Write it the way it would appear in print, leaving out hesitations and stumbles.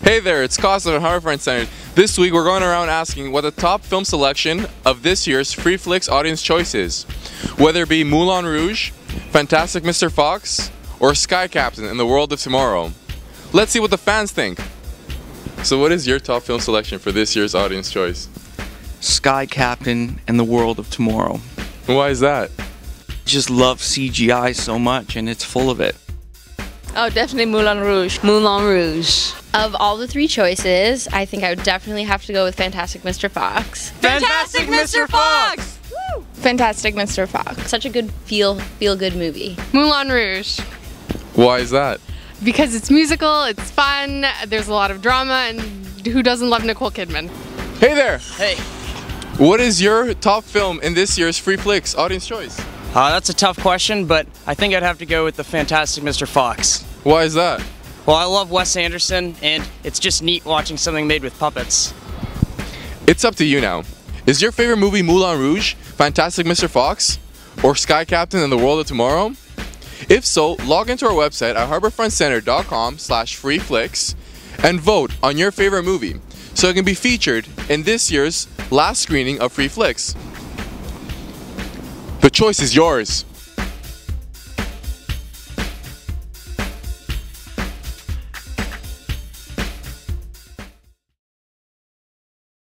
Hey there, it's Cosmo at Harborfront Center. This week we're going around asking what the top film selection of this year's Free Flicks Audience Choice is. Whether it be Moulin Rouge, Fantastic Mr. Fox, or Sky Captain in the World of Tomorrow. Let's see what the fans think. So what is your top film selection for this year's Audience Choice? Sky Captain and the World of Tomorrow. Why is that? Just love CGI so much and it's full of it. Oh, definitely Moulin Rouge. Moulin Rouge. Of all the three choices, I think I would definitely have to go with Fantastic Mr. Fox. Fantastic Mr. Fox! Woo! Fantastic Mr. Fox. Such a good feel-good movie. Moulin Rouge. Why is that? Because it's musical, it's fun, there's a lot of drama, and who doesn't love Nicole Kidman? Hey there! Hey. What is your top film in this year's Free Flicks Audience Choice? That's a tough question, but I think I'd have to go with the Fantastic Mr. Fox. Why is that? Well, I love Wes Anderson, and it's just neat watching something made with puppets. It's up to you now. Is your favorite movie Moulin Rouge, Fantastic Mr. Fox, or Sky Captain and the World of Tomorrow? If so, log into our website at harborfrontcenter.com/freeflicks and vote on your favorite movie so it can be featured in this year's last screening of Free Flicks. The choice is yours.